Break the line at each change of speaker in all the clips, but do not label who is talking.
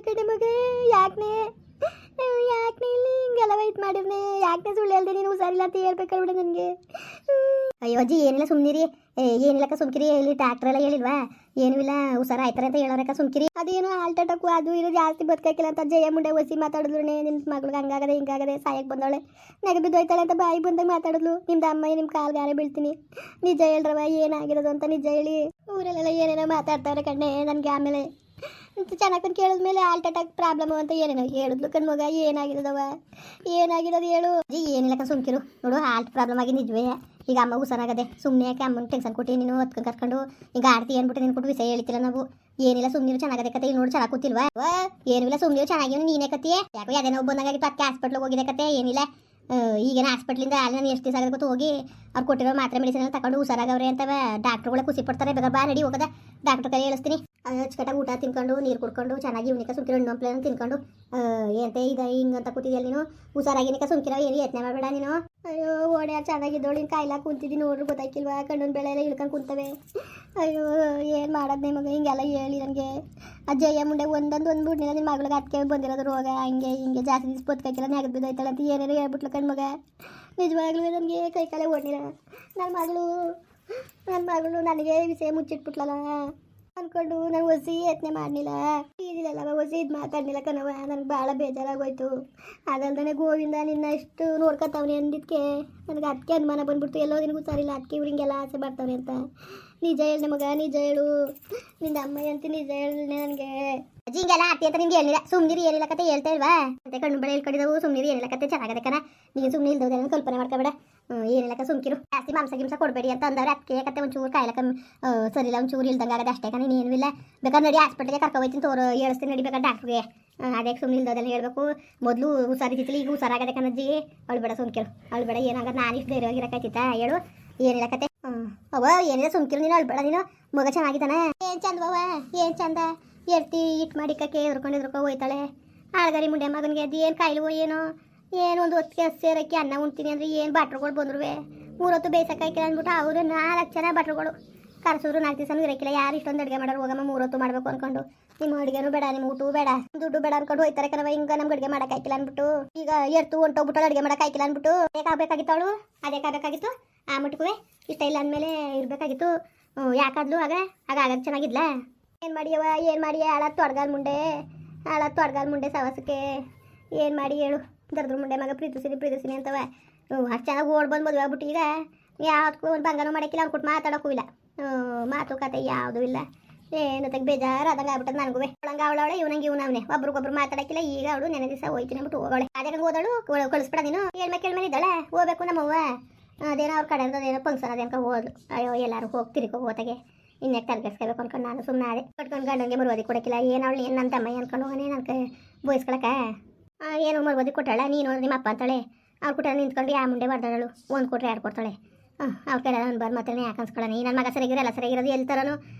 ಕಡೆ ಮಗ. ಯಾಕನೆ ಇಲ್ಲಿ ಹಿಂಗೆಲ್ಲ ವೈಟ್ ಮಾಡಿರ್ನೆ? ಯಾಕೆ ಸುಳ್ಳು ಹೇಳ್ದೆ ನೀನು? ಹುಷಾರಿಲ್ಲ ಅಂತ ಹೇಳ್ಬೇಕಲ್ಬಿಡ ನನಗೆ. ಅಯ್ಯೋ ಅಜ್ಜಿ ಏನಿಲ್ಲ ಸುಮ್ಮನಿರಿ. ಏನಿಲ್ಲಕ್ಕ ಸುಮ್ಕಿರಿ. ಇಲ್ಲಿ ಡಾಕ್ಟ್ರ್ ಎಲ್ಲ ಹೇಳಿಲ್ವಾ? ಏನೂ ಇಲ್ಲ, ಹುಷಾರು ಆಯ್ತಾರೆ ಅಂತ ಹೇಳೋರಕ್ಕ ಸುಮ್ಕಿರಿ. ಅದೇನು ಹಾಲ್ಟ್ ಅಟ್ಯಾಕು ಅದು ಇದು ಜಾಸ್ತಿ ಬದುಕಾಕಿಲ್ಲ ಅಂತ ಜಯ ಮುಂಡೆ ಒಸಿ ಮಾತಾಡಿದ್ರು. ನಿಮ್ಮ ಮಗಳಿಗೆ ಹಂಗಾಗದೆ ಹಿಂಗಾಗದೆ ಸಾಯಕ್ಕೆ ಬಂದವಳೆ, ನೆಗೆ ಬಿದ್ದೋಯ್ತಾಳೆ ಅಂತ ಬಾಯಿ ಬಂದಾಗ ಮಾತಾಡಿದ್ಲು. ನಿಮ್ದು ಅಮ್ಮ ನಿಮ್ಮ ಕಾಲ್ಗಾರೆ ಬೀಳ್ತೀನಿ. ನಿಜ ಹೇಳ್ರವ ಏನಾಗಿರೋದು ಅಂತ ನಿಜ ಹೇಳಿ. ಊರಲ್ಲೆಲ್ಲ ಏನೇನೋ ಮಾತಾಡ್ತಾವ್ರೆ ಕಣ್ಣೆ. ನನಗೆ ಆಮೇಲೆ ಚೆನ್ನಾಗಿ ಕೇಳಿದ್ಮೇಲೆ ಹಾಲ್ಟ್ ಅಟ್ಯಾಕ್ ಪ್ರಾಬ್ಲಮ್ ಅಂತ ಏನೇನೋ ಹೇಳಿದ್ಲು ಕಣ್ ಮಗ. ಏನಾಗಿರೋದವ? ಏನಾಗಿರೋದು ಹೇಳು ಅಜ್ಜಿ. ಏನಿಲ್ಲಕ್ಕ ಸುಮ್ಕಿರು. ನೋಡು ಹಾಲ್ಟ್ ಪ್ರಾಬ್ಲಮ್ ಆಗಿ ನಿಜವೇ. ಈಗ ಅಮ್ಮ ಹುಷಾರಾಗದೆ. ಸುಮ್ಮನೆ ಯಾಕೆ ಅಮ್ಮನ ಟೆನ್ಷನ್ ಕೊಟ್ಟು ನೀನು ಹೊತ್ಕೊಂಡು ಕರ್ಕೊಂಡು ಈಗ ಆಡ್ತಿ ಏನ್ಬಿಟ್ಟು ನೀನು ಕೊಟ್ಟು ವಿಷಯ ಹೇಳ್ತಿಲ್ಲ ನಾವು. ಏನಿಲ್ಲ ಸುಮ್ಮನೆ ಚೆನ್ನಾಗದೆ ಕತೆ. ಈಗ ನೋಡಿ ಚೆನ್ನಾಗಿ ಕೂತಿಲ್ವಾ? ಏನಿಲ್ಲ ಸುಮ್ಮನೆ ಚೆನ್ನಾಗಿ ನೀನೇ ಕತ್ತಿ. ಯಾಕೋ ಯಾವ್ದೇ ನೋವು ಬಂದಂಗಾಗಿತ್ತು, ಅದಕ್ಕೆ ಹಾಸ್ಪಿಟ್ಲಿಗೆ ಹೋಗಿದೆ ಕತೆ. ಏನಿಲ್ಲ ಈಗೇನು ಹಾಸ್ಪಿಟ್ಲಿಂದ ನಾನು ಎಷ್ಟು ದಿವಸ ಆಗೋದು ಗೊತ್ತು ಹೋಗಿ ಅವ್ರು ಕೊಟ್ಟಿರೋ ಮಾತ್ರೆ ಮೆಡಿಸಿನ್ ತಗೊಂಡು ಹುಷಾರಾಗವ್ರೆ ಅಂತವ. ಡಾಕ್ಟ್ರುಗಳ ಖುಷಿ ಪಡ್ತಾರೆ. ಬೇಕಾದ್ರೆ ಬಾ ನಡಿ ಹೋಗದ, ಡಾಕ್ಟ್ರ್ ಕೈ ಹೇಳಿಸ್ತೀನಿ. ಅಚ್ಚುಕಟ್ಟಾಗಿ ಊಟ ತಿನ್ಕೊಂಡು ನೀರು ಕುಡ್ಕೊಂಡು ಚೆನ್ನಾಗಿ ಇವನಿಕ ಸುಮ್ಕಿರೋ ಹಣ್ಣು ಹಂಪ್ಲೇನ ತಿನ್ಕೊಂಡು ಏನಂತೆ ಇದು ಹಿಂಗಂತ ಕೂತಿದ್ಯಲ್ಲ ನೀನು. ಹುಷಾರಾಗಿನಿಕ ಸುಮ್ಕಿರೋ, ಏನು ಯತ್ನೆ ಮಾಡಬೇಡ ನೀನು. ಅಯ್ಯೋ ಓಡ್ಯಾರ ಚೆನ್ನಾಗಿದ್ದೋಳು. ನೀನು ಕಾಯಿಲ್ಲ ಕುಂತಿದ್ದೀನಿ ನೋಡ್ರು ಗೊತ್ತಾಯ್ಕಿಲ್ವಾ? ಕಣ್ಣನ ಬೆಳೆ ಎಲ್ಲ ಇಳ್ಕೊಂಡು ಕುಂತವೆ. ಅಯ್ಯೋ ಏನು ಮಾಡೋದು ಮಗ? ಹಿಂಗೆಲ್ಲ ಹೇಳಿ ನನಗೆ ಅಜ್ಜಯ್ಯ ಮುಂಡೆ ಒಂದೊಂದು ಬಿಡ್ನಿಲ್ಲ. ನಿನ್ನ ಮಗಳಿಗೆ ಅದಕ್ಕೆ ಬಂದಿರೋದು ರೋಗ. ಹಂಗೆ ಹಿಂಗೆ ಜಾಸ್ತಿ ದಿವಸ ಬದುಕಾಕಿಲ್ಲ, ನೆಗದು ಬಿದ್ದೋಯ್ತಾಳೆ ಅಂತ ಏನೇನೋ ಹೇಳ್ಬಿಟ್ಲು ಕಣ್ ಮಗ. ನಿಜವಾಗ್ಲೂ ನನಗೆ ಕೈ ಕಾಲೇ ಓಡಿಲ್ಲ. ನನ್ನ ಮಗಳು ನನಗೆ ವಿಷಯ ಮುಚ್ಚಿಟ್ಬಿಟ್ಲಲ್ಲ ಅಂದ್ಕೊಂಡು ನಾನು ಹೊಸಿ ಯತ್ನೆ ಮಾಡಲಿಲ್ಲ. ಈಗಿಲ್ಲಲ್ಲ ಹೊಸಿ ಇದು ಮಾತಾಡಲಿಲ್ಲ ಕಣವ. ನನಗೆ ಭಾಳ ಬೇಜಾರಾಗೋಯ್ತು. ಅದಲ್ದೇ ಗೋವಿಂದ ನಿನ್ನ ಇಷ್ಟು ನೋಡ್ಕೊತಾವನೆ ಅಂದಿದ್ದಕ್ಕೆ ನನಗೆ ಅದಕ್ಕೆ ಅನುಮಾನ ಬಂದ್ಬಿಡ್ತು. ಎಲ್ಲೋ ನಿನಗೂ ಸರಿಲ್ಲ, ಅದಕ್ಕೆ ಇವ್ರಿಂಗೆಲ್ಲ ಆಸೆ ಬರ್ತಾವೆ ಅಂತ. ನಿಜ ಹೇಳಿ ಮಗ, ನಿಜ ಹೇಳು. ನಿನ್ನ ಅಮ್ಮ ಅಂತ ನಿಜ ಹೇಳಿ ನನಗೆ. ಅಜ್ಜಿ ಹಿಂಗೆಲ್ಲ ಆತಿ ಅಂತ ನಿಮ್ಗೆ ಹೇಳಿಲ್ಲ. ಸುಮ್ಮನಿರಿ, ಏನಿಲ್ಲ ಕತೆ ಹೇಳ್ತಾ ಇಲ್ವಾ? ಮತ್ತೆ ಕಣ್ಣು ಬಳೆ ಹೇಳ್ಕೊಂಡಿದ್ದವು. ಸುಮ್ಮನಿರಿ, ಏನಿಲ್ಲ ಕತೆ ಚೆನ್ನಾಗದೆ ಕಣ. ನೀನು ಸುಮ್ಮನೆ ಇಲ್ದೋದೇನೋ ಕಲ್ಪನೆ ಮಾಡ್ಕೋಬೇಡ. ಏನಿಲ್ಲಕ್ಕ ಸುಮ್ಕಿರು. ಜಾಸ್ತಿ ಮಾಂಸ ಗಿಂಸ ಕೊಡಬೇಡಿ ಅಂತ ಅಂದವ್ರೆ. ಅದಕ್ಕೆ ಕತೆ ಒಂಚೂರು ಕಾಯಿಲಕ್ಕ ಸರಿಲ್ಲ, ಒಂಚೂರು ಇಲ್ದಂಗೆ ಆಗದೆ ಅಷ್ಟೇ ಕಣ. ನೀನು ಇಲ್ಲ ಬೇಕಾದ್ರೆ ನಡಿ ಹಾಸ್ಪಿಟ್ಲಿಗೆ ಕರ್ಕೊ ಹೋಯ್ತೀನಿ, ಹೇಳಿಸ್ತೀನಿ ನಡಿ ಬೇಕಾದ್ರೆ ಡಾಕ್ಟ್ರಿಗೆ. ಅದೇ ಸುಮ್ಮನೆ ಇಲ್ದೋದೆಲ್ಲ ಹೇಳ್ಬೇಕು. ಮೊದಲು ಹುಷಾರಿದ್ದಿಲ್ಲ, ಈಗ ಹುಷಾರಾಗದೆ ಕಣಜ್ಜಿ. ಅವಳು ಬೇಡ ಸುಮ್ಕಿರು, ಅವಳು ಬೇಡ. ಏನಾಗ ನಾನು ಇಷ್ಟು ಧೈರ್ಯವಾಗಿರಕ್ಕಾಯ್ತಿತ್ತಾ ಹೇಳು? ಏನಿಲ್ಲ ಕತೆ. ಅವ ಏನಿಲ್ಲ ಸುಮ್ಕಿರು, ನೀನು ಅಳ್ಬೇಡ. ನೀನು ಮಗ ಚೆನ್ನಾಗಿದ್ದಾನೆ. ಏನು ಚಂದವ, ಏನು ಚಂದ. ಎರ್ತಿ ಇಟ್ಟು ಮಾಡಿಕಕ್ಕೆ ಎದ್ರಕೊಂಡು ಹೋಯ್ತಾಳೆ. ಆಳ್ಗಾರಿ ಮುಂಡೆ ಮಗನಿಗೆ ಅದು ಏನು ಕಾಯಿಲ್ವೋ ಏನೋ. ಏನು ಒಂದು ಹೊತ್ತಿಗೆ ಸೇರಕ್ಕೆ ಅನ್ನ ಉಣ್ತೀನಿ ಅಂದರೆ ಏನು ಭಟ್ರುಗಳು ಬಂದ್ರು 3 ಹೊತ್ತು ಬೇಯಿಸೋಕ್ಕಾಯ್ಕಿಲ್ಲ ಅಂದ್ಬಿಟ್ಟು ಅವರು 4 ಜನ ಭಟ್ರುಗಳು ಕರ್ಸೋರು. 4 ದಿವಸನೂ ಇರೋಕ್ಕಿಲ್ಲ. ಯಾರು ಇಷ್ಟೊಂದು ಅಡುಗೆ ಮಾಡೋರು? ಹೋಗಮ್ಮ 3 ಹೊತ್ತು ಮಾಡಬೇಕು ಅಂದ್ಕೊಂಡು. ನಿಮ್ಮ ಅಡುಗೆನೂ ಬೇಡ, ನಿಮ್ಮ ಊಟವೂ ಬೇಡ, ದುಡ್ಡು ಬೇಡ ಅಂದ್ಕೊಂಡು ಹೋಯ್ತಾರೆ ಕಣವ. ಹಿಂಗೆ ನಮ್ಗೆ ಅಡುಗೆ ಮಾಡೋಕ್ಕಾಯ್ಕಿಲ್ಲ ಅಂದ್ಬಿಟ್ಟು ಈಗ ಎರ್ತು ಹೊಂಟೋಗ್ಬಿಟ್ಟು ಅಡುಗೆ ಮಾಡೋಕ್ಕಾಯ್ಕಿಲ್ಲ ಅಂದ್ಬಿಟ್ಟು ಬೇಕಾಗಬೇಕಾಗಿತ್ತು ಅವಳು. ಅದೇಕಾಗಬೇಕಾಗಿತ್ತು. ಆ ಮಟ್ಟಕ್ಕೂ ಇಷ್ಟ ಇಲ್ಲ ಅಂದಮೇಲೆ ಇರಬೇಕಾಗಿತ್ತು. ಯಾಕಾದ್ಲು ಆಗ ಚೆನ್ನಾಗಿದ್ಲ? ಏನು ಮಾಡಿಯವ, ಏನು ಮಾಡಿ? ಹಾಳತ್ತು ಅಡ್ಗಾಲ್ ಮುಂಡೆ ಸವಾಸಕ್ಕೆ ಏನು ಮಾಡಿ ಹೇಳು? ದರ್ದ್ರ ಮುಂಡೆ ಮಗ ಪ್ರೀತಿಸಿನಿ ಅಂತವ. ಅಷ್ಟು ಚೆನ್ನಾಗಿ ಓಡ್ ಬಂದು ಮದುವೆ ಆಗ್ಬಿಟ್ಟು ಈಗ ಯಾವ್ದಕ್ಕೂ ಒಂದು ಬಂಗಾರ ಮಾಡೋಕ್ಕಿಲ್ಲ. ಅಂದ್ಬಿಟ್ಟು ಮಾತಾಡೋಕ್ಕೂ ಇಲ್ಲ. ಮಾತುಕತೆ ಯಾವುದೂ ಇಲ್ಲ. ಏನಂತ ಬೇಜಾರಾದಂಗೆ ಆಗ್ಬಿಟ್ಟದ ನನಗೂ. ಅವಳಂಗೆ ಅವಳವಳೆ, ಇವನವನೇ ಒಬ್ರಿಗೊಬ್ರು ಮಾತಾಡೋಕ್ಕಿಲ್ಲ. ಈಗ ಅವಳು ನೆನೆ ದಿವಸ ಹೋಯ್ತೀನಿ ಅಂದ್ಬಿಟ್ಟು ಹೋಗೋಳೆ. ಅದೇ ಹೋದಳು ಕಳಿಸ್ಬಿಡ ನೀನು. ಕೇಳ್ಮೇಲೆ ಇದ್ದಾಳೆ. ಹೋಗ್ಬೇಕು ನಮ್ಮವ್ವ. ಅದೇನೋ ಅವ್ರ ಕಡೆ ಅದೇನೋ ಫಂಕ್ಷನ್ ಅದೇನಕ ಹೋದ್ಲು. ಅಯ್ಯೋ ಎಲ್ಲರೂ ಹೋಗ್ತಿರಿಕೋ ಹೋತಾಗೆ ಇನ್ನೇ ತಲೆಗೆಡ್ಸ್ಕೋಬೇಕು ಅನ್ಕೊಂಡು ನಾನು ಸುಮ್ಮನೆ ಅದೇ ಕಟ್ಕೊಂಡು ಗಂಡಂಗೆ ಮರುವದಿ ಕೊಡೋಕ್ಕಿಲ್ಲ. ಏನು ಅವಳು ಏನು ನನ್ನ ತಮ್ಮ ಅನ್ಕೊಂಡು ಹೋಗೋನೆ ನನಗೆ ಬೋಯಿಸ್ಕೊಳಕ್ಕೆ. ಏನೋ ಮರುವದಿ ಕೊಟ್ಟಾಳ. ನೀನು ನಿಮ್ಮ ಅಪ್ಪ ಅಂತಾಳೆ. ಅವ್ರು ಕೊಟ್ಟಾಳ ನಿಂತ್ಕೊಂಡು ಯಾವ ಮುಂಡೆ ಮಾಡ್ದಾಳು. 1 ಕೊಟ್ರೆ 2 ಕೊಡ್ತಾಳೆ. ಅವ್ರ ಕಡೆ ಒಂದು ಬಾರ್ ಮಾತ್ರ ಯಾಕೆ ಅನ್ಸ್ಕೊಳ್ಳೋಣ. ನನ್ನ ಮಗ ಸರಿಗಿರೋ ಎಲ್ಲ ಸರಿಗಿರೋದು ಎಲ್ತಾರನು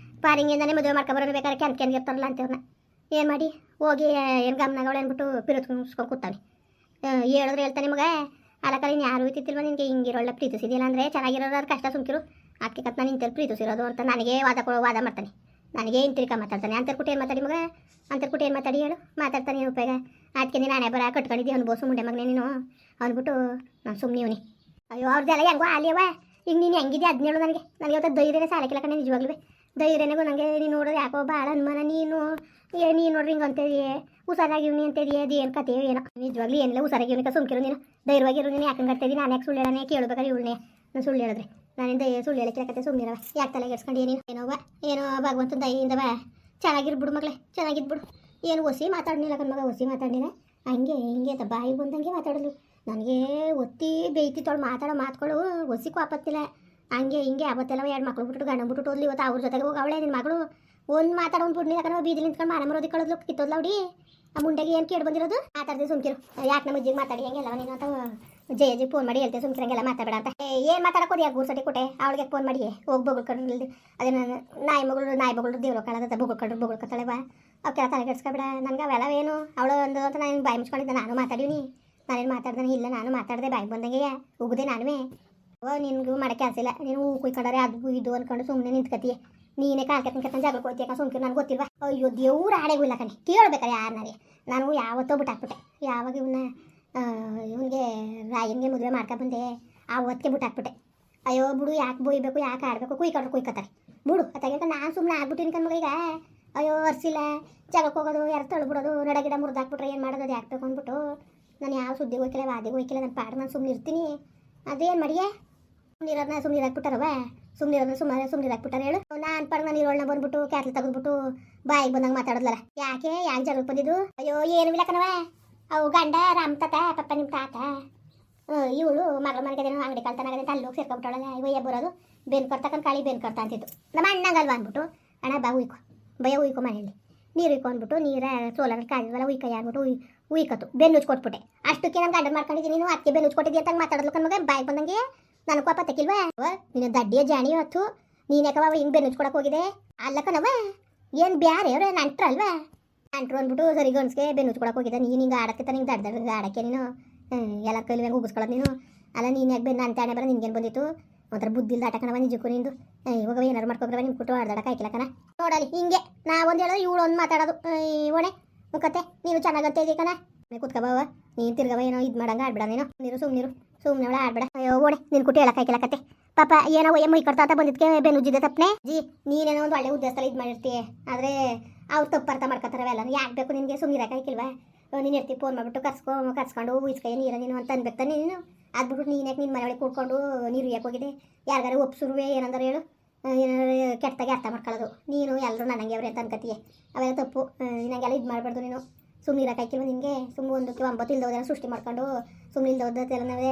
ಪಾರಿಂಗಿಂದಾನೆ ಮದುವೆ ಮಾಡ್ಕೊಬರೋನು. ಬೇಕಾದ್ರೆ ಕೆನ್ಗಿರ್ತಾರಲ್ಲ ಅಂತೇವ್ರನ್ನ ಏನು ಮಾಡಿ ಹೋಗಿ ಏನು ಗಮನಗಳು ಅಂದ್ಬಿಟ್ಟು ಪಿರುತ್ಕೊಂಡು ಕೂತಾನೆ. ಹೇಳಿದ್ರೆ ಹೇಳ್ತಾನೆ ಮಗ. ಅಲ್ಲ ಯಾರು ಇತ್ತಿಲ್ವ ನಿನಗೆ ಹಿಂಗಿರೋಳ್ಳ ಪ್ರೀತಿಸಿದಿಲ್ಲ ಅಂದರೆ ಚೆನ್ನಾಗಿರೋರು ಕಷ್ಟ ಸುಮ್ಕಿರು. ಅದಕ್ಕೆ ಕತ್ ನಾನು ಇಂಥಲ್ಲಿ ಪ್ರೀತಿಸಿರೋದು ಅಂತ ನನಗೆ ವಾದ ಮಾಡ್ತಾನೆ. ನನಗೆ ಇಂತಿರಿಕ ಮಾತಾಡ್ತಾನೆ. ಅಂತರ್ಕುಟ್ಟು ಏನು ಮಾತಾಡಿ ಮಗ? ಅಂತರ್ಕುಟ್ಟು ಏನು ಮಾತಾಡಿ ಹೇಳು? ಮಾತಾಡ್ತಾನೆ ಏನು ಉಪಯೋಗ? ಅದಕ್ಕೆ ನೀನು ನಾನೇ ಬರ ಕಟ್ಕೊಂಡಿದ್ದೀವಿ ಅನ್ಬೋಸು ಮುಂಡೆ ಮಗನೇ ನೀನು ಅಂದ್ಬಿಟ್ಟು ನಾನು ಸುಮ್ಮನೆ ಇವನಿ. ಅಯ್ಯೋ ಅವ್ರದ್ದೆಲ್ಲ ಹೆಂಗೋ ಅಲ್ಲಿಯವ. ಈಗ ನೀನು ಹೆಂಗಿದ್ದೆ ಅದನ್ನೇಳು. ನನಗೆ ಇವತ್ತು ಧೈರ್ಯನೇ ಸಾಲಕ್ಕಿಲ್ಲ ಕಣೆ. ನಿಜವಾಗ್ಲೂ ಧೈರ್ಯನಿಗೂ ನನಗೆ ನೀನು ನೋಡೋದು ಯಾಕೋ ಭಾಳ ಅನುಮಾನ. ನೀನು ನೋಡ್ರಿ ಹಿಂಗೆ ಅಂತಿದೆಯೇ, ಹುಷಾರಾಗಿವ್ನಿ ಅಂತಿದೆಯೇ, ಅದು ಏನು ಕತೆ ಏನೋ. ನಿಜವಾಗ್ಲೂ ಏನಿಲ್ಲ, ಹುಷಾರಾಗಿವ್ನಿಕ ಸುಮ್ಕಿರು ನೀನು. ಧೈರ್ಯವಾಗಿರು ನೀನು. ಯಾಕೆ ಕಟ್ತಿದ್ದೀನಿ? ನಾನು ಯಾಕೆ ಸುಳ್ಳು ಹೇಳೋಣ? ಕೇಳಬೇಕಾದ್ರೆ ಇವಳನ್ನೇ ನಾನು ಸುಳ್ಳು ಹೇಳಿದ್ರೆ ನಾನಿಂದ ಸುಳ್ಳು ಹೇಳಕ್ಕೆ ಕತೆ ಸುಮ್ಮನಿರವ. ಯಾಕೆ ತಲೆಗೆ ಎಡ್ಸ್ಕೊಂಡು ಏನೋ ಭಗವಂತನ ದಯೆಯಿಂದವ ಚೆನ್ನಾಗಿರ್ಬಿಡು ಮಗಳೇ, ಚೆನ್ನಾಗಿದ್ಬಿಡು. ಏನು ಹೊಸಿ ಮಾತಾಡಲಿಲ್ಲ ಮಗ, ಹೊಸಿ ಮಾತಾಡಿಲ್ಲ. ಹಂಗೆ ಹಿಂಗೆ ಅಂತ ಬಾಯಿ ಬಂದಂಗೆ ಮಾತಾಡೋದು. ನನಗೆ ಒತ್ತಿ ಬೇಯ್ತಿತ್ತವಳು ಮಾತಾಡೋ ಮಾತುಗಳು ಹೊಸಿ ಕೋಪತ್ತಿಲ್ಲ. ಹಂಗೆ ಹಿಂಗೆ ಅವತ್ತೆಲ್ಲ 2 ಮಕ್ಳು ಬಿಟ್ಟು ಗಂಡ ಬಿಟ್ಟು ಹೋದ್ಲಿ. ಇವತ್ತು ಅವ್ರ ಜೊತೆಗೆ ಹೋಗಿ ಅವಳೆ ನಿನ್ನ ಮಗಳು ಒಂದು ಮಾತಾಡೋದು ಬಿಡ್ಲಿಲ್ಲ ಕಣ. ಬೀದಿಲಿ ನಿಂತ್ಕೊಂಡು ಮಾನ ಮರೋದಿ ಕಳೋದ್ಲು ಕಿತ್ತೋದ್ಲ ಅವಡಿ. ಆ ಮುಂಡೆಗೆ ಏನು ಕೇಳಿ ಬಂದಿರೋದು? ಮಾತಾಡ್ದೆ ಸುಮ್ಕಿರು. ಯಾಕೆ ನಮ್ಮ ಅಜ್ಜಿಗೆ ಮಾತಾಡಿ ಹಂಗೆಲ್ಲ ನೀನು ಅಂತ ಜಯಜಿ ಫೋನ್ ಮಾಡಿ ಹೇಳ್ತೆ ಸುಮ್ಕಿರಂಗೆಲ್ಲ ಮಾತಾಡಬೇಡ ಅಂತ. ಏನು ಮಾತಾಡೋದು? ಯಾಕೆ ಗೂರ್ಸಟಿ ಕೊಟ್ಟೆ ಅವಳಿಗೆ ಫೋನ್ ಮಾಡಿ ಹೋಗಿ ಬೊಗಳ್ಕೊಂಡು ಅದೇ ನಾಯಿ ಮಗಳು ದೇವ್ರು ಕಾಳದ ಬೊಗಳ್ಕೊತಾಳೆವಾ. ಅವಕ್ಕೆಲ್ಲ ತಲೆ ಕೆಡ್ಸ್ಕೊಬೇಡ. ನನಗೆ ಅವೆಲ್ಲವೇನು ಅವಳು ಒಂದು ಅಂತ ನಾನು ಬಾಯಿ ಮುಚ್ಕೊಂಡಿದ್ದೆ. ನಾನು ಮಾತಾಡೀನಿ. ನಾನೇನು ಮಾತಾಡ್ದೆ ಇಲ್ಲ. ನಾನು ಮಾತಾಡಿದೆ ಬಾಯಿ ಬಂದಂಗೆ ಉಗಿದೆ ನಾನುವೇ. ನಿನಗೂ ಮಾಡೋಕ್ಕೆ ಕೆಲಸ ಇಲ್ಲ. ನೀನು ಹೂ ಕುಯ್ಕೊಂಡ್ರೆ ಅದು ಇದು ಅಂದ್ಕೊಂಡು ಸುಮ್ಮನೆ ನಿಂತ್ಕತೀಯ. ನೀನೇ ಕಾಲ್ ಕರ್ಕೊಂಡು ಜಾಗಕ್ಕೆ ಹೋಗ್ತೀಯ ಸುಮ್ಕಿರು ನನಗೆ ಗೊತ್ತಿಲ್ವಾ ಅಯ್ಯೋ ದೇವ್ರ ಆಡೆಗೂ ಇಲ್ಲ ಕಣೆ ಕೇಳ್ಬೇಕಾರೆ ಯಾರನ್ನಾರೆ ನಾನು ಯಾವತ್ತೋ ಬಿಟ್ಟಾಕ್ಬಿಟ್ಟೆ ಯಾವಾಗ ಇವನಿಗೆ ರಾಯನ್ಗೆ ಮದುವೆ ಮಾಡ್ಕೊಬಂದೆ ಆವತ್ತಿಗೆ ಬಿಟ್ಟಾಕ್ಬಿಟ್ಟೆ ಅಯ್ಯೋ ಬಿಡು ಯಾಕೆ ಬೋಯ್ಬೇಕು ಯಾಕೆ ಆಡಬೇಕು ಕುಯ್ಕೊತಾರೆ ಬಿಡು ಅತ್ತಾಗ ನಾನು ಸುಮ್ಮನೆ ಆಗ್ಬಿಟ್ಟಿನಿ ಕಣ್ಮಗ ಈಗ ಅಯ್ಯೋ ಒರ್ಸಿಲ್ಲ ಜಾಗಕ್ಕೆ ಹೋಗೋದು ಯಾರು ತಳ್ಬಿಡೋದು ನಡಗಿಡ ಮುರಿದಾಕ್ಬಿಟ್ರೆ ಏನು ಮಾಡೋದು ಅದು ಯಾಕೆ ಬೇಕು ಅಂದ್ಬಿಟ್ಟು ನಾನು ಯಾವ ಸುದ್ದಿಗೆ ಹೋಯ್ಕಿಲ್ಲ ವಾದಿಗೆ ಹೋಯ್ಕಿಲ್ಲ ನನ್ನ ಪಾಡು ನಾನು ಸುಮ್ಮನೆ ಇರ್ತೀನಿ ಅದೇನು ಮಾಡಿಯೇ ಸುಮ್ಮನೆ ಹಾಕ್ಬಿಟ್ಟಾರವ ಸುಮ್ಮನೆ ಹಾಕ್ಬಿಟ್ಟಾರೆ ಹೇಳು ನಾನು ಪಾಡು ನಾನು ಇರೋಳನ್ನ ಬಂದ್ಬಿಟ್ಟು ಕ್ಯಾಟ್ಲ್ ತೆಗೆದ್ಬಿಟ್ಟು ಬಾಯಿಗೆ ಬಂದಂಗೆ ಮಾತಾಡೋದ್ಲಲ್ಲ ಯಾಕೆ ಜಾಗಕ್ಕೆ ಬಂದಿದ್ದು ಅಯ್ಯೋ ಏನು ಇಲ್ಲ ಕಣವ ಅವು ಗಂಡ ರಾಮ್ ತಾತ ಪಪ್ಪ ನಿಮ್ಮ ತಾತ ಇವಳು ಮಗಳ ಮನೆಗದೇನೋ ಅಂಗಡಿ ಕಳ್ತನಾಗದೆ ಅಲ್ಲಿ ಹೋಗಿ ಸೇರ್ಕೊಂಬಿಟ್ಟವಳಲ್ಲ ಇವಯ್ಯ ಬರೋದು ಬೆನ್ ಕರ್ತಕ್ಕಂತ ಕಾಳಿ ಬೆನ್ ಕರ್ತ ಅಂತಿತ್ತು ನಮ್ಮ ಅಣ್ಣಂಗಲ್ವ ಅಂದ್ಬಿಟ್ಟು ಅಣ್ಣ ಬಾ ಉಯ್ಕೊ ಭಯ ಉಯ್ಕೊ ಮನೆಯಲ್ಲಿ ನೀರು ಉಯ್ಕೊ ಅಂದ್ಬಿಟ್ಟು ನೀರ ಸೋಲಾರ ಕಾದಿದ್ವಲ್ಲ ಉಯ್ಕಯ್ಯ ಅಂದ್ಬಿಟ್ಟು ಉಯ್ಕತ್ತು ಬೆನ್ನು ಉಚ್ಕೊಟ್ಬಿಟ್ಟೆ ಅಷ್ಟಕ್ಕೆ ನಾನು ಗಂಡ ಮಾಡ್ಕೊಂಡಿದ್ದೀನಿ ನೀನು ಅದಕ್ಕೆ ಬೆನ್ನು ಉಚ್ಕೊಟ್ಟಿದ್ದಿ ಅಂತ ಮಾತಾಡೋದು ಕಣ್ಮಗ ಬಾಯಿಗೆ ಬಂದಂಗೆ ನನಗೆ ಕೋಪ ತಕ್ಕಿಲ್ವಾ ನೀನು ದಡ್ಡಿಯ ಜಾಣಿ ಹೊತ್ತು ನೀನ್ಯಾಕವ ಹಿಂಗೆ ಬೆನ್ನು ಉಚ್ಕೊಡಕ್ಕೆ ಹೋಗಿದೆ ಅಲ್ಲ ಕಣವ ಏನು ಬ್ಯಾರೆ ಅವ್ರೆ ನಂಟ್ರಲ್ವಾ ನಂಟ್ರು ಅಂದ್ಬಿಟ್ಟು ಸರಿ ಗನ್ಸ್ಗೆ ಬೆನ್ನು ಉಚ್ಕೊಡಕ್ಕೆ ಹೋಗಿದ್ದೆ ನೀನು ಹಿಂಗೆ ಆಡಕ್ಕೆ ನಿಂಗೆ ದಡ್ಡ ಆಡಕ್ಕೆ ನೀನು ಎಲ್ಲ ಕೈಲಿ ಹೆಂಗೆ ಉಗಿಸ್ಕೊಳ್ಳೋದು ನೀನು ಅಲ್ಲ ನೀನು ಯಾಕೆ ಬೆನ್ನು ಅಂತ ಬರ ನಿನ್ಗೇನು ಬಂದಿತ್ತು ಒಂಥರ ಬುದ್ಧಿ ಇಲ್ಲ ಆಟಕಣವ ನಿಜಕ್ಕೂ ನಿಂದು ಇವಾಗ ಏನಾರು ಮಾಡ್ಕೊಬ್ರವ ನಿಮ್ಮ ಕುಟ್ಟು ಆಡ್ದಾಡಕ್ಕೆ ಆಯ್ಕಿಲ್ಲ ಕಣ ನೋಡಲಿ ಹಿಂಗೆ ನಾವೊಂದು ಹೇಳೋದು ಇವಳು ಒಂದು ಮಾತಾಡೋದು ಒಣೆ ಮುಖತ್ತೆ ನೀನು ಚೆನ್ನಾಗಂತ ಇದೀ ಕಣ ಕುತ್ಕೊಬವ ನೀನು ತಿರ್ಗವ ಏನೋ ಇದು ಮಾಡಂಗೆ ಆಡ್ಬೇಡ ನೀನು ಸುಮ್ಮನೆ ಅವಳ ಆಡ್ಬೇಡ ಅಯ್ಯೋ ಓಣೆ ನಿನ್ನ ಕುಟ್ಟು ಹೇಳಕ್ಕಾಯ್ಕಿಲ್ಲ ಕತೆ ಪಾಪ ಏನೋ ಮೈ ಕಟ್ತಾ ಅಂತ ಬಂದಿದ್ದಕ್ಕೆ ಬೆನ್ನು ಉಜ್ಜಿದೆ ತಪ್ಪನೆ ಜಿ ನೀನೇನೋ ಒಂದು ಒಳ್ಳೆ ಉದ್ದೇಶದಲ್ಲಿ ಇದು ಮಾಡಿರ್ತೀಯ ಆದರೆ ಅವ್ರು ತಪ್ಪು ಅರ್ಥ ಮಾಡ್ಕೊತಾರವೆಲ್ಲ ಯಾಕೆ ಬೇಕು ನಿನಗೆ ಸುಮ್ಮನೆ ಇರೋಕ್ಕಾಯ್ಕಿಲ್ವಾ ನೀನು ಇರ್ತಿ ಫೋನ್ ಮಾಡಿಬಿಟ್ಟು ಕರ್ಸ್ಕೊಂಡು ಉಯಿಸ್ಕೈ ನೀರ ನೀನು ಅಂತ ಅನ್ಬೇಕು ನೀನು ಅದ್ಬಿಟ್ಟು ನೀನು ಯಾಕೆ ನಿನ್ನ ಮನೆ ಒಳಗೆ ಕೂಡ್ಕೊಂಡು ನೀರು ಯಾಕೆ ಹೋಗಿದೆ ಯಾರಿಗಾರು ಒಪ್ಸುರುವೆ ಏನಂದ್ರೆ ಹೇಳು ಏನಾರು ಕೆಟ್ಟಾಗಿ ಅರ್ಥ ಮಾಡ್ಕೊಳ್ಳೋದು ನೀನು ಎಲ್ಲರೂ ನನಗೆ ಅವ್ರೆ ಅಂತ ಅನ್ಕತೀಯ ಅವೆಲ್ಲ ತಪ್ಪು ನನಗೆಲ್ಲ ಇದು ಮಾಡಬಾರ್ದು ನೀನು ಸುಮ್ಮನೆ ಇರೋಕ್ಕಾಯ್ಕಿಲ್ವ ನಿನಗೆ ಸುಮ್ಮನೆ ಒಂದಕ್ಕೆ 9 ಇಲ್ದೋದೆಲ್ಲ ಸೃಷ್ಟಿ ಮಾಡ್ಕೊಂಡು ಸುಮ್ಮನೆ ಇಲ್ದೋದೆಲ್ಲವೇ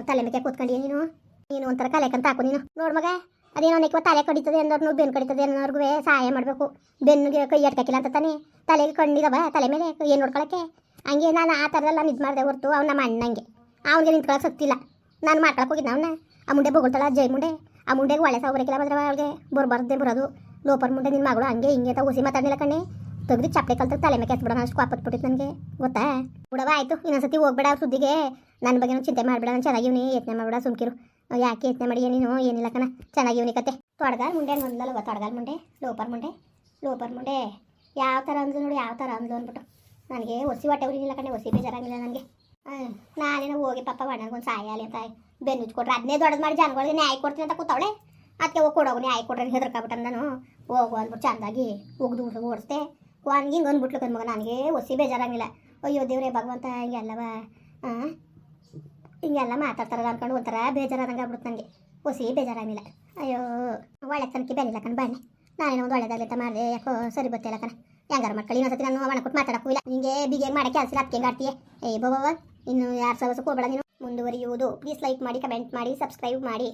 ತಲೆ ಮೇಲೆ ಕೂತ್ಕೊಂಡಿಯ ನೀನು ಒಂಥರ ಕಲೆಕಂತ ಹಾಕು ನೀನು ನೋಡು ಮಗ ಅದೇನೋ ನೆಕ್ವ ತಲೆ ಕಡಿತದೆ ಅನ್ನೋರ್ನು ಬೆನ್ನು ಕಡಿತದೆ ಅನ್ನೋರ್ಗೂ ಸಹಾಯ ಮಾಡಬೇಕು ಬೆನ್ನಿಗೆ ಕೈ ಅಟ್ಕಾಕಿಲ್ಲ ಅಂತ ತಾನೆ ತಲೆಗೆ ಕಣ್ಣಿದವ ತಲೆ ಮೇಲೆ ಏನು ನೋಡ್ಕೊಳಕ್ಕೆ ಹಂಗೆ ನಾನು ಆ ಥರದೆಲ್ಲ ಇದು ಮಾಡಿದೆ ಹೊರ್ತು ಅವ್ನು ನಮ್ಮ ಅಣ್ಣಂಗೆ ಅವ್ನಿಗೆ ನಿಂತ್ಕೊಳ್ಳೋಕೆ ಸತ್ತಿಲ್ಲ ನಾನು ಮಾಡ್ಕೊಳಕ್ಕೆ ಹೋಗಿದ್ದೆ ಅವನ್ನ ಆ ಮುಂಡೆ ಬೊಗಳ್ತಾಳ ಜೈ ಮುಂಡೆ ಆ ಮುಂಡೆಗೆ ಒಳ್ಳೆ ಸಾವ್ರಕ್ಕಿಲ್ಲ ಬಂದ್ರೆ ಅವಳಿಗೆ ಬರಬಾರ್ದೆ ಬರೋದು ಲೋಪರ್ ಮುಂಡೆ ನಿನ್ನ ಮಗಳು ಹಂಗೆ ಹಿಂಗೆ ಅಂತ ಹುಸಿ ಮಾತಾಡಲಿಲ್ಲ ಕಣ್ಣೆ ತೆಗ್ದು ಚಪ್ಪೆ ಕಲ್ತ ತಲೆ ಮೇಲೆ ಕೆತ್ಬಿಡೋಣ ಅಷ್ಟು ಕಾಪತ್ಬಿಟ್ಟಿತ್ತು ನನಗೆ ಗೊತ್ತಾ ಬಿಡವ ಆಯಿತು ಇನ್ನೊಂದ್ಸತಿ ಹೋಗ್ಬೇಡ ಅವ್ರ ಸುದ್ದಿಗೆ ನನ್ನ ಬಗ್ಗೆ ಚಿಂತೆ ಮಾಡಬೇಡ ನಾನು ಚೆನ್ನಾಗಿವ್ನಿ ಯತ್ನೆ ಮಾಡಬೇಡ ಸುಮ್ಕಿರು ಯಾಕೆ ಯತ್ನೆ ಮಾಡಿ ನೀನು ಏನಿಲ್ಲ ಕಣ ಚೆನ್ನಾಗಿವ್ನಿ ಕತೆ ತೊಡಗಾಲ್ ಮುಂಡೆ ಒಂದಲ್ಲವ ತೊಡಗಾಲ್ ಮುಂಡೆ ಲೋಪರ್ ಮುಂಡೆ ಯಾವ ಥರ ಅಂದ್ಲು ನೋಡಿ ಯಾವ ಥರ ಅಂದ್ಲು ಅಂದ್ಬಿಟ್ಟು ನನಗೆ ಒಸಿ ಹೊಟ್ಟೆ ಉರಿಲಿಲ್ಲ ಕಣೆ ಒಸಿ ಬೇಜಾರಾಗಿಲ್ಲ ನನಗೆ ನಾನೇನೋ ಹೋಗಿ ಪಾಪ ನನಗೊಂದು ಸಹಾಯ ಅಲ್ಲಿ ಅಂತ ಬೆನ್ನು ಉಚ್ಕೊಟ್ರೆ ಅದನ್ನೇ ದೊಡ್ಡದು ಮಾಡಿ ಜನಗಳಿಗೆ ನ್ಯಾಯ ಕೊಡ್ತೀನಿ ಅಂತ ಕೂತವಳೆ ಅದಕ್ಕೆ ಹೋಗಿ ಕೊಡೋಗು ನ್ಯಾಯ ಕೊಡ್ರೆ ಹೆದರ್ಕೊಬಿಟ್ಟ ನಾನು ಹೋಗು ಅಂದ್ಬಿಟ್ಟು ಚೆಂದಾಗಿ ಉಗ್ದು ಓಡಿಸ್ದೆ ವಾನ್ಗೆ ಹಿಂಗೆ ಅಂದ್ಬಿಟ್ಲು ಕಣ್ಮಗ ನನಗೆ ಒಸಿ ಬೇಜಾರಾಗಿಲ್ಲ ಅಯ್ಯೋ ದೇವ್ರೇ ಭಗವಂತ ಹಿಂಗೆಲ್ಲವ ಹಿಂಗೆಲ್ಲ ಮಾತಾಡ್ತಾರಲ್ಲ ಅನ್ಕೊಂಡು ಒಂಥರ ಬೇಜಾರಾದಂಗೆ ಆಗ್ಬಿಡ್ತು ನನಗೆ ಒಸಿ ಬೇಜಾರಾಗಿಲ್ಲ ಅಯ್ಯೋ ಒಳ್ಳೆ ತನಕ ಬೆನಿಲ್ಲ ಕಣ್ ಬಾಣೆ ನಾನೇನೋ ಒಂದು ಒಳ್ಳೆದಾಗಲಿ ಅಂತ ಮಾಡಿದೆ ಯಾಕೋ ಸರಿ ಗೊತ್ತಿಲ್ಲ ಕಣ ಹೆಂಗಾರು ಮಾಡ್ಕೊಳ್ಳಿ ಇನ್ನೊಂದ್ಸತಿ ನಾನು ಒಣ ಕೊಟ್ಟು ಮಾತಾಡಕ್ಕೂ ಇಲ್ಲ ಹಿಂಗೆ ಬಿಗೆ ಮಾಡಿ ಕೆಲಸ ಅದಕ್ಕೆ ಹೆಂಗೆ ಆಡ್ತೀಯ ಬಾಬಾ ಇನ್ನು 2 ಸಾವಿರ ಹೋಗ್ಬೇಡ ನೀನು ಮುಂದುವರಿಯುವುದು ಪ್ಲೀಸ್ ಲೈಕ್ ಮಾಡಿ ಕಮೆಂಟ್ ಮಾಡಿ ಸಬ್ಸ್ಕ್ರೈಬ್ ಮಾಡಿ